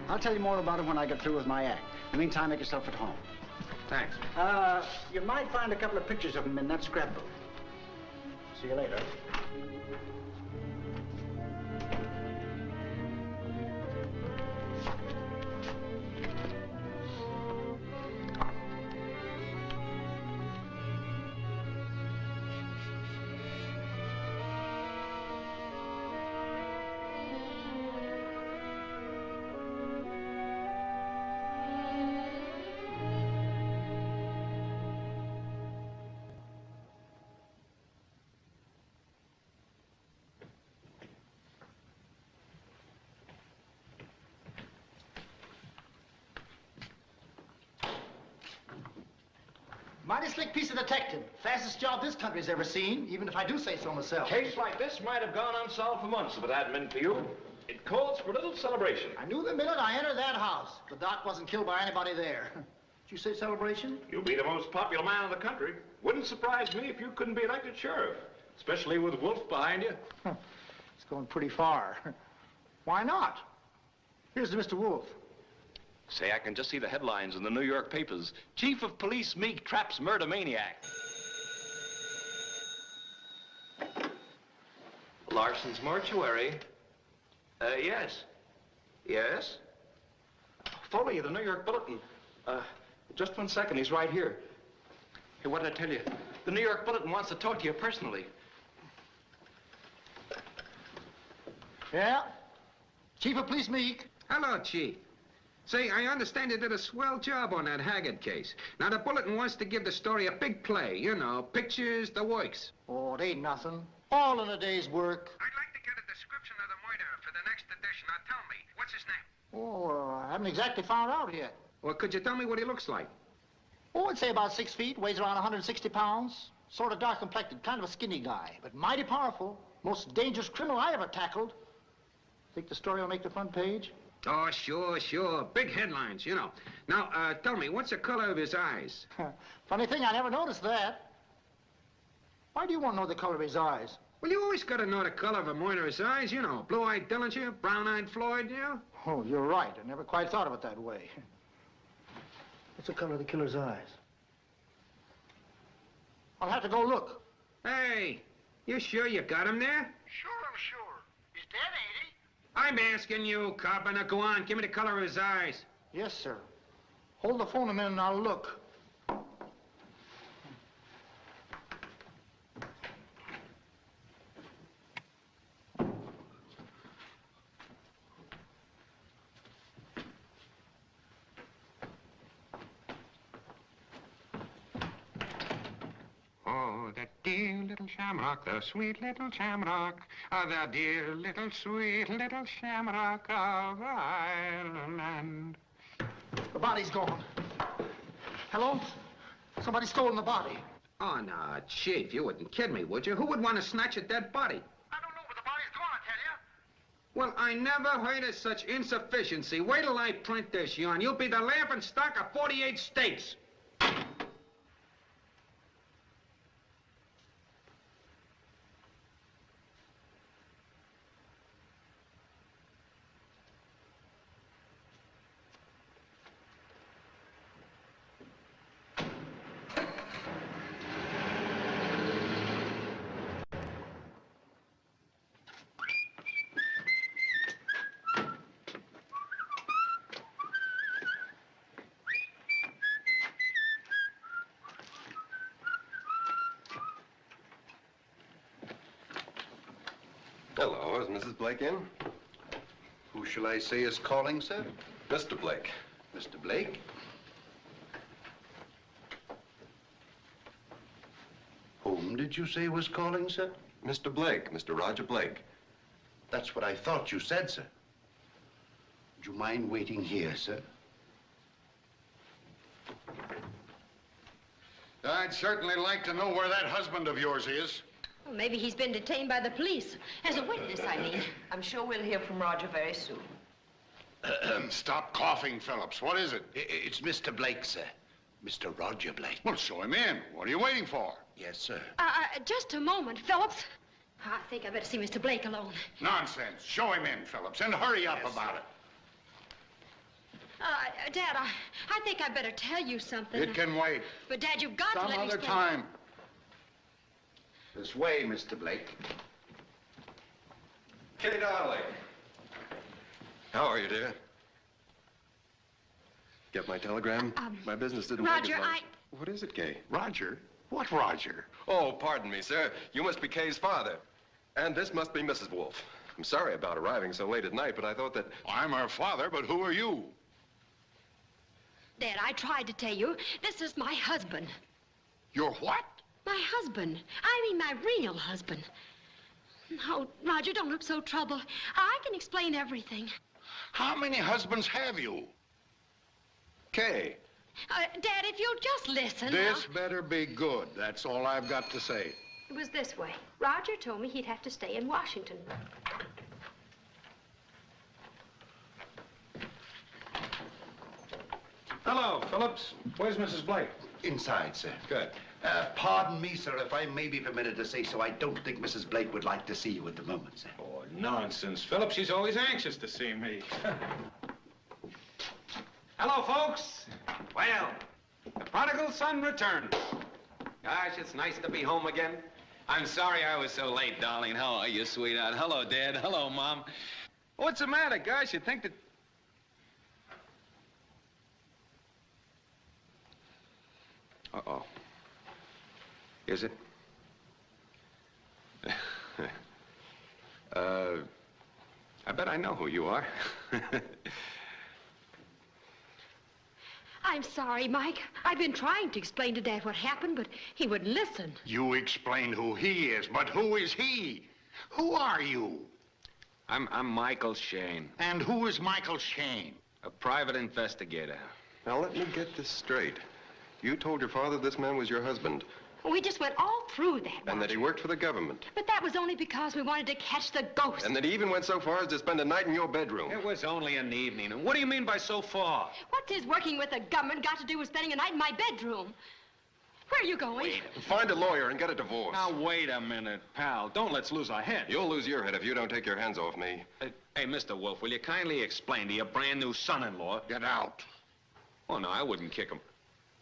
I'll tell you more about him when I get through with my act. In the meantime, make yourself at home. Thanks. You might find a couple of pictures of him in that scrapbook. See you later. Mighty slick piece of detective. Fastest job this country's ever seen, even if I do say so myself. Case like this might have gone unsolved for months if it hadn't been for you. It calls for a little celebration. I knew the minute I entered that house. The doc wasn't killed by anybody there. Did you say celebration? You'll be the most popular man in the country. Wouldn't surprise me if you couldn't be elected sheriff, especially with Wolff behind you. It's going pretty far. Why not? Here's to Mr. Wolff. Say, I can just see the headlines in the New York papers. Chief of Police Meek traps murder maniac. Larson's mortuary. Yes. Yes? Foley, the New York Bulletin. Just 1 second, he's right here. Hey, what did I tell you? The New York Bulletin wants to talk to you personally. Yeah? Chief of Police Meek. Hello, Chief. Say, I understand you did a swell job on that Haggard case. Now, the Bulletin wants to give the story a big play. You know, pictures, the works. Oh, it ain't nothing. All in a day's work. I'd like to get a description of the murderer for the next edition. Now, tell me, what's his name? Oh, I haven't exactly found out yet. Well, could you tell me what he looks like? Oh, I'd say about 6 feet, weighs around 160 pounds. Sort of dark complected, kind of a skinny guy, but mighty powerful. Most dangerous criminal I ever tackled. Think the story will make the front page? Oh, sure. Big headlines, you know. Now, tell me, what's the color of his eyes? Funny thing, I never noticed that. Why do you want to know the color of his eyes? Well, you always got to know the color of a murderer's eyes, you know. Blue-eyed Dillinger, brown-eyed Floyd, you know. Oh, you're right. I never quite thought of it that way. What's the color of the killer's eyes? I'll have to go look. Hey, you sure you got him there? Sure, I'm sure. He's dead, ain't he? I'm asking you, copper. Now go on, give me the color of his eyes. Yes, sir. Hold the phone a minute and I'll look. Oh, that dear little shamrock, the sweet little shamrock, the dear little sweet little shamrock of Ireland. The body's gone. Hello? Somebody's stolen the body. Oh, no, Chief, you wouldn't kid me, would you? Who would want to snatch a dead body? I don't know, but the body's gone, I tell you. Well, I never heard of such insufficiency. Wait till I print this yarn. You'll be the laughing stock of 48 states. Hello, is Mrs. Blake in? Who shall I say is calling, sir? Mr. Blake. Mr. Blake? Whom did you say was calling, sir? Mr. Blake, Mr. Roger Blake. That's what I thought you said, sir. Would you mind waiting here, sir? I'd certainly like to know where that husband of yours is. Well, maybe he's been detained by the police. As a witness, I mean. I'm sure we'll hear from Roger very soon. Stop coughing, Phillips. What is it? It's Mr. Blake, sir. Mr. Roger Blake. Well, show him in. What are you waiting for? Yes, sir. Just a moment, Phillips. I think I better see Mr. Blake alone. Nonsense. Show him in, Phillips, and hurry up about it. Dad, I think I better tell you something. It can wait. But, Dad, you've got to let me Some other explain. time. This way, Mr. Blake. Kitty darling. How are you, dear? Get my telegram? My business didn't take Roger, as long. What is it, Kay? Roger? What Roger? Oh, pardon me, sir. You must be Kay's father. And this must be Mrs. Wolff. I'm sorry about arriving so late at night, but I thought that... I'm her father, but who are you? Dad, I tried to tell you. This is my husband. Your what? My husband. I mean my real husband. Oh, Roger, don't look so troubled. I can explain everything. How many husbands have you? Kay. Dad, if you'll just listen. This better be good. That's all I've got to say. It was this way. Roger told me he'd have to stay in Washington. Hello, Phillips. Where's Mrs. Blake? Inside, sir. Good. Pardon me, sir, if I may be permitted to say so. I don't think Mrs. Blake would like to see you at the moment, sir. Oh, nonsense, Phillips. She's always anxious to see me. Hello, folks. Well, the prodigal son returns. Gosh, it's nice to be home again. I'm sorry I was so late, darling. How are you, sweetheart? Hello, Dad. Hello, Mom. What's the matter, gosh? You think that... Uh-oh. Is it? I bet I know who you are. I'm sorry, Mike. I've been trying to explain to Dad what happened, but he wouldn't listen. You explained who he is, but who is he? Who are you? I'm Michael Shayne. And who is Michael Shayne? A private investigator. Now, let me get this straight. You told your father this man was your husband. We just went all through that, And that he worked for the government. But that was only because we wanted to catch the ghost. And that he even went so far as to spend a night in your bedroom. It was only an evening. And what do you mean by so far? What's his working with the government got to do with spending a night in my bedroom? Where are you going? Find a lawyer and get a divorce. Now, wait a minute, pal. Don't let's lose our head. You'll lose your head if you don't take your hands off me. Hey, Mr. Wolff, will you kindly explain to your brand new son-in-law? Get out. Oh, no, I wouldn't kick him.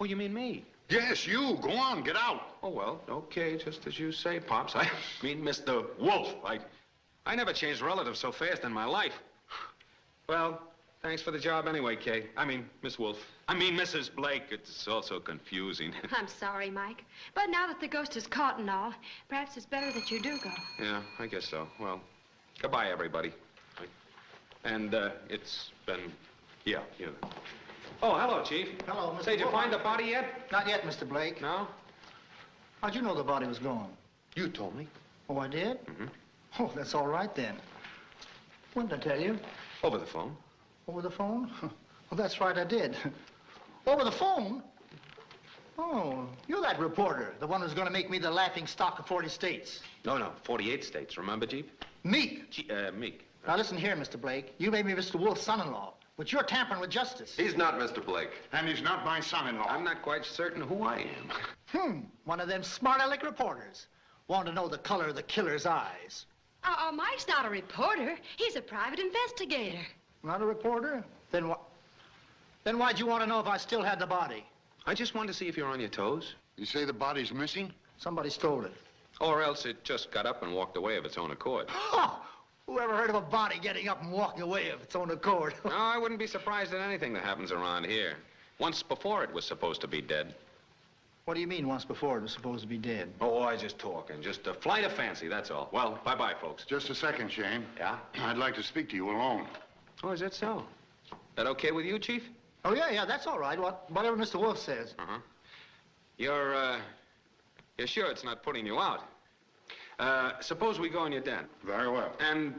Oh, you mean me? Yes, you. Go on, get out. Oh, well, okay, just as you say, Pops. I mean, Mr. Wolff. I never changed relatives so fast in my life. Well, thanks for the job anyway, Kay. I mean, Miss Wolff. I mean, Mrs. Blake. It's all so confusing. I'm sorry, Mike. But now that the ghost is caught and all, perhaps it's better that you do go. Yeah, I guess so. Well, goodbye, everybody. And, it's been... Yeah. Oh, hello, Chief. Hello, Mr. Say, did you Wolff. find the body yet? Not yet, Mr. Blake. No? How'd you know the body was gone? You told me. Oh, I did? Mm-hmm. Oh, that's all right then. When did I tell you? Over the phone. Over the phone? Oh, that's right, I did. Over the phone? Oh, you're that reporter, the one who's going to make me the laughing stock of 40 states. No, 48 states. Remember, Chief? Meek. Meek. Now, listen here, Mr. Blake. You made me Mr. Wolff's son-in-law, but you're tampering with justice. He's not Mr. Blake. And he's not my son-in-law. I'm not quite certain who I am. One of them smart-aleck reporters. Want to know the color of the killer's eyes. Oh, Mike's not a reporter. He's a private investigator. Not a reporter? Then why'd you want to know if I still had the body? I just wanted to see if you're on your toes. You say the body's missing? Somebody stole it. Or else it just got up and walked away of its own accord. Oh, who ever heard of a body getting up and walking away of its own accord? No, I wouldn't be surprised at anything that happens around here. Once before it was supposed to be dead. What do you mean once before it was supposed to be dead? Oh, I just talking. Just a flight of fancy, that's all. Well, bye-bye, folks. Just a second, Shane. Yeah? I'd like to speak to you alone. Oh, is that so? That okay with you, Chief? Oh, yeah, that's all right. Whatever Mr. Wolff says. Uh-huh. You're sure it's not putting you out? Suppose we go in your den. Very well. And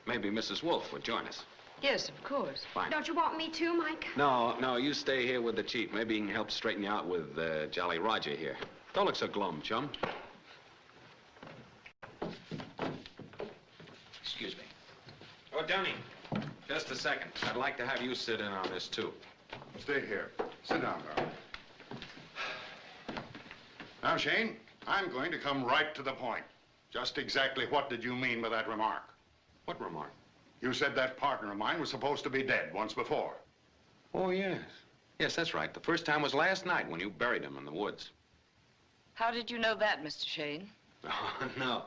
maybe Mrs. Wolff would join us. Yes, of course. Fine. Don't you want me to, Mike? No, you stay here with the Chief. Maybe he can help straighten you out with Jolly Roger here. Don't look so glum, chum. Excuse me. Oh, Dunning, just a second. I'd like to have you sit in on this, too. Stay here. Sit down, darling. Now, Shane, I'm going to come right to the point. Just exactly what did you mean by that remark? What remark? You said that partner of mine was supposed to be dead once before. Oh, yes. Yes, that's right. The first time was last night when you buried him in the woods. How did you know that, Mr. Shayne? Oh, no.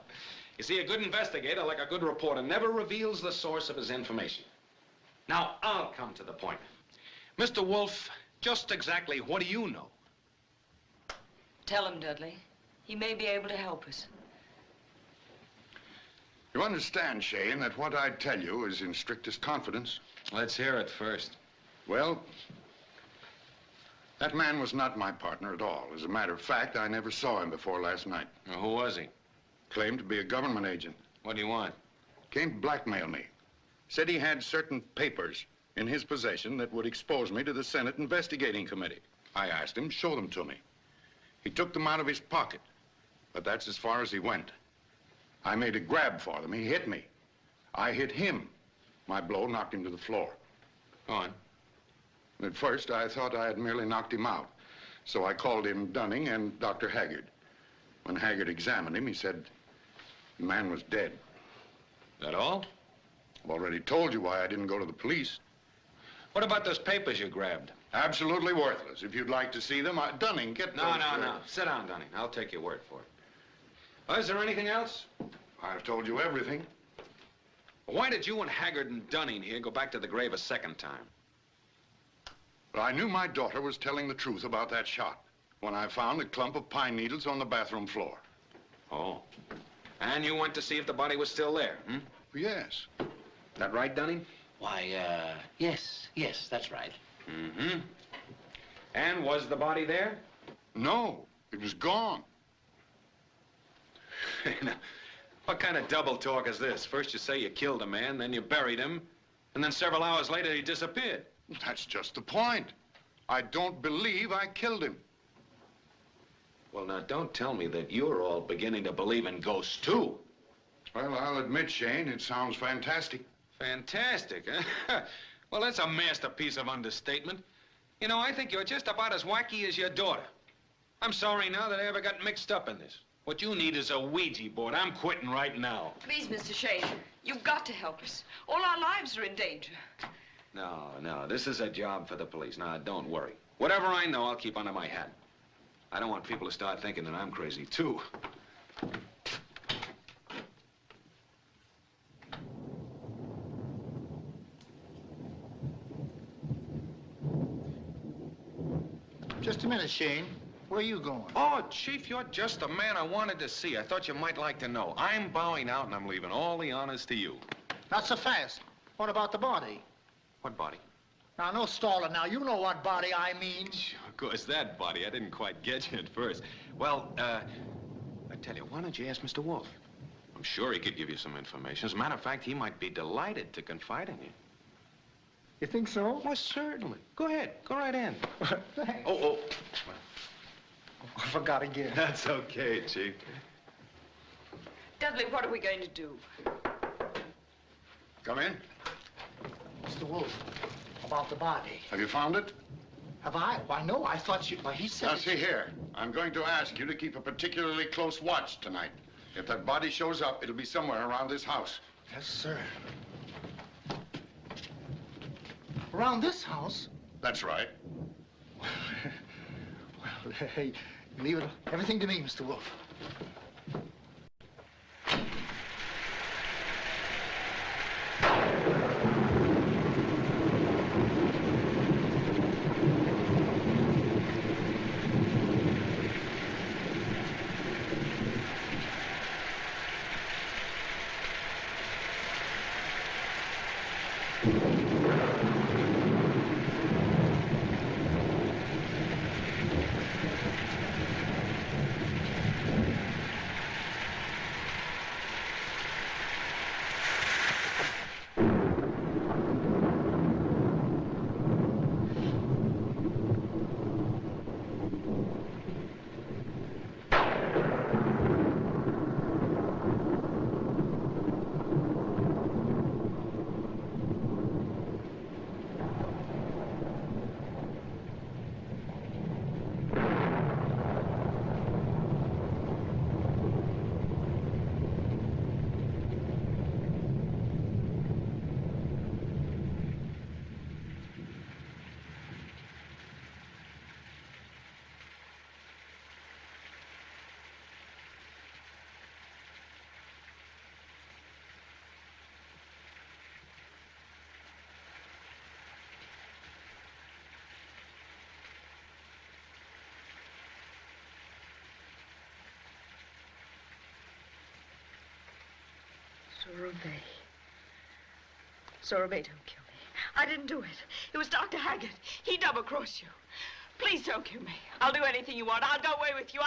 You see, a good investigator, like a good reporter, never reveals the source of his information. Now, I'll come to the point. Mr. Wolff, just exactly what do you know? Tell him, Dudley. He may be able to help us. You understand, Shane, that what I tell you is in strictest confidence? Let's hear it first. Well, that man was not my partner at all. As a matter of fact, I never saw him before last night. Well, who was he? Claimed to be a government agent. What do you want? Came to blackmail me. Said he had certain papers in his possession that would expose me to the Senate Investigating Committee. I asked him to show them to me. He took them out of his pocket, but that's as far as he went. I made a grab for them. He hit me. I hit him. My blow knocked him to the floor. Go on. At first, I thought I had merely knocked him out. So I called in Dunning and Dr. Haggard. When Haggard examined him, he said the man was dead. That all? I've already told you why I didn't go to the police. What about those papers you grabbed? Absolutely worthless. If you'd like to see them, Dunning, get those. No. Sit down, Dunning. I'll take your word for it. Oh, is there anything else? I've told you everything. Why did you and Haggard and Dunning here go back to the grave a second time? But I knew my daughter was telling the truth about that shot when I found a clump of pine needles on the bathroom floor. Oh. And you went to see if the body was still there, hmm? Yes. That right, Dunning? Why, yes, that's right. Mm-hmm. And was the body there? No, it was gone. What kind of double talk is this? First you say you killed a man, then you buried him, and then several hours later he disappeared. That's just the point. I don't believe I killed him. Well, now, don't tell me that you're all beginning to believe in ghosts, too. Well, I'll admit, Shane, it sounds fantastic. Fantastic, huh? Well, that's a masterpiece of understatement. You know, I think you're just about as wacky as your daughter. I'm sorry now that I ever got mixed up in this. What you need is a Ouija board. I'm quitting right now. Please, Mr. Shayne, you've got to help us. All our lives are in danger. No, this is a job for the police. Now, don't worry. Whatever I know, I'll keep under my hat. I don't want people to start thinking that I'm crazy, too. Just a minute, Shayne. Where are you going? Oh, Chief, you're just the man I wanted to see. I thought you might like to know. I'm bowing out and I'm leaving all the honors to you. Not so fast. What about the body? What body? Now, no stalling now. You know what body I mean. Of course, that body. I didn't quite get you at first. Well, I tell you, why don't you ask Mr. Wolff? I'm sure he could give you some information. As a matter of fact, he might be delighted to confide in you. You think so? Well, certainly. Go ahead. Go right in. Thanks. Oh. I forgot again. That's okay, Chief. Dudley, what are we going to do? Come in. Mr. Wolff, about the body. Have you found it? Have I? Why, no, I thought you... Well, he said... Now, see here. I'm going to ask you to keep a particularly close watch tonight. If that body shows up, it'll be somewhere around this house. Yes, sir. Around this house? That's right. Well, hey, leave it everything to me, Mr. Wolff. Sorbet. Sorbet, don't kill me. I didn't do it. It was Dr. Haggett. He double-crossed you. Please don't kill me. I'll do anything you want. I'll go away with you.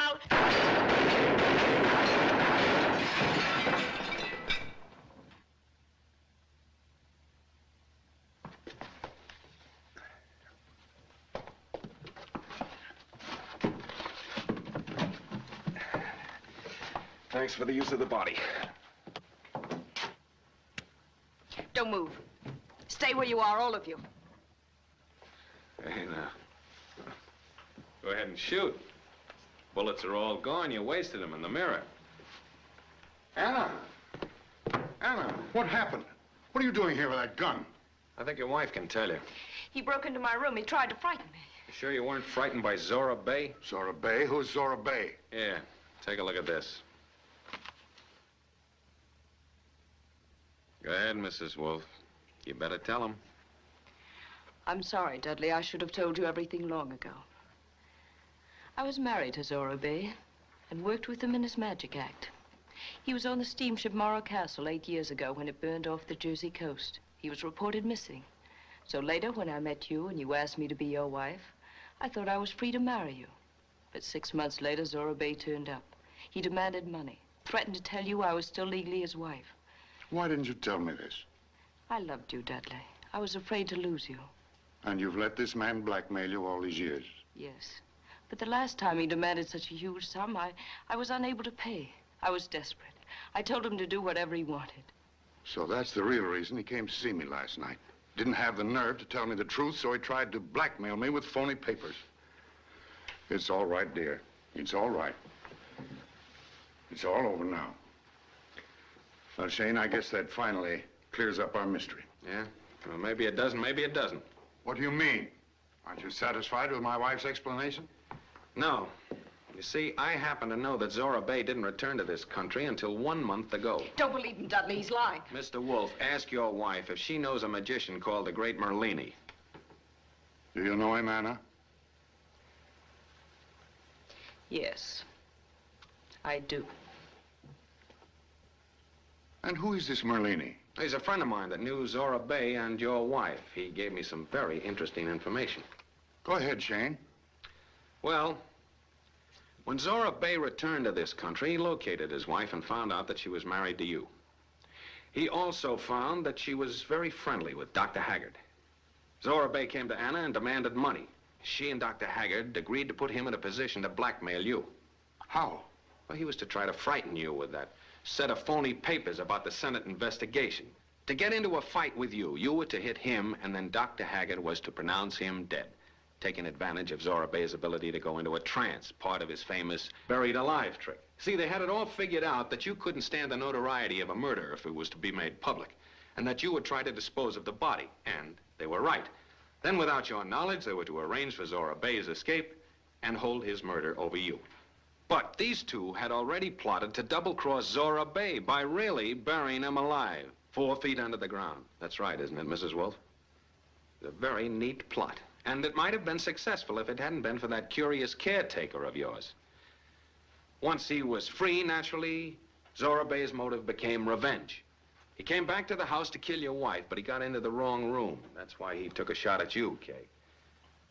Thanks for the use of the body. Don't move. Stay where you are, all of you. Hey, now. Go ahead and shoot. Bullets are all gone. You wasted them in the mirror. Anna! Anna, what happened? What are you doing here with that gun? I think your wife can tell you. He broke into my room. He tried to frighten me. You sure you weren't frightened by Zora Bay? Zora Bay? Who's Zora Bay? Yeah. Take a look at this. Go ahead, Mrs. Wolff. You better tell him. I'm sorry, Dudley. I should have told you everything long ago. I was married to Zora Bay and worked with him in his magic act. He was on the steamship Morro Castle 8 years ago when it burned off the Jersey coast. He was reported missing. So later, when I met you and you asked me to be your wife, I thought I was free to marry you. But 6 months later, Zora Bay turned up. He demanded money, threatened to tell you I was still legally his wife. Why didn't you tell me this? I loved you, Dudley. I was afraid to lose you. And you've let this man blackmail you all these years? Yes. But the last time he demanded such a huge sum, I was unable to pay. I was desperate. I told him to do whatever he wanted. So that's the real reason he came to see me last night. Didn't have the nerve to tell me the truth, so he tried to blackmail me with phony papers. It's all right, dear. It's all right. It's all over now. Well, Shayne, I guess that finally clears up our mystery. Yeah? Well, maybe it doesn't, maybe it doesn't. What do you mean? Aren't you satisfied with my wife's explanation? No. You see, I happen to know that Zora Bay didn't return to this country until 1 month ago. Don't believe him, Dudley. He's lying. Mr. Wolff, ask your wife if she knows a magician called the Great Merlini. Do you know him, Anna? Yes, I do. And who is this Merlini? He's a friend of mine that knew Zora Bay and your wife. He gave me some very interesting information. Go ahead, Shayne. Well, when Zora Bay returned to this country, he located his wife and found out that she was married to you. He also found that she was very friendly with Dr. Haggard. Zora Bay came to Anna and demanded money. She and Dr. Haggard agreed to put him in a position to blackmail you. How? Well, he was to try to frighten you with that set of phony papers about the Senate investigation. To get into a fight with you, you were to hit him, and then Dr. Haggard was to pronounce him dead, taking advantage of Zora Bay's ability to go into a trance, part of his famous buried alive trick. See, they had it all figured out that you couldn't stand the notoriety of a murder if it was to be made public, and that you would try to dispose of the body, and they were right. Then, without your knowledge, they were to arrange for Zora Bay's escape and hold his murder over you. But these two had already plotted to double-cross Zora Bay by really burying him alive, 4 feet under the ground. That's right, isn't it, Mrs. Wolff? It's a very neat plot. And it might have been successful if it hadn't been for that curious caretaker of yours. Once he was free, naturally, Zora Bay's motive became revenge. He came back to the house to kill your wife, but he got into the wrong room. That's why he took a shot at you, Kay.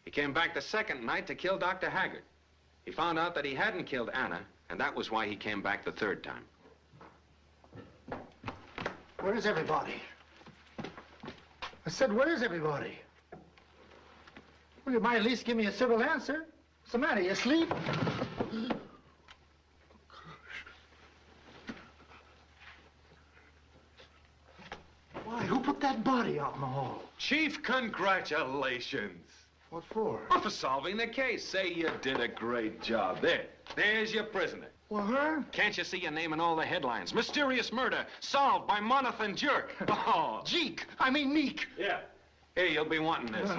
He came back the second night to kill Dr. Haggard. He found out that he hadn't killed Anna, and that was why he came back the third time. Where is everybody? I said, where is everybody? Well, you might at least give me a civil answer. What's the matter? You asleep? Why, who put that body out in the hall? Chief, congratulations. What for? Well, for solving the case. Say you did a great job. There's your prisoner. Well, her? Can't you see your name in all the headlines? Mysterious murder solved by Monathan Jerk. Oh. Jeek. I mean Meek. Yeah. Hey, you'll be wanting this.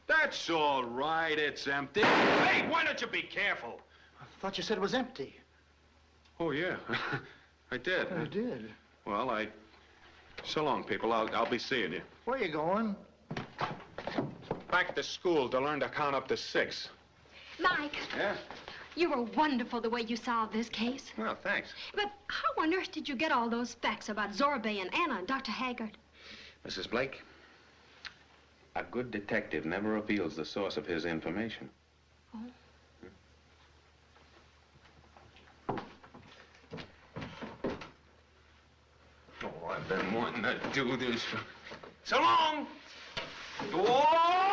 That's all right. It's empty. Hey, why don't you be careful? I thought you said it was empty. Oh, yeah. I did. I did. Well, So long, people. I'll be seeing you. Where you going? Back to school to learn to count up to 6. Mike. Yeah? You were wonderful the way you solved this case. Well, thanks. But how on earth did you get all those facts about Zora Bay and Anna and Dr. Haggard? Mrs. Blake, a good detective never reveals the source of his information. Oh. Oh, I've been wanting to do this. So long! Whoa!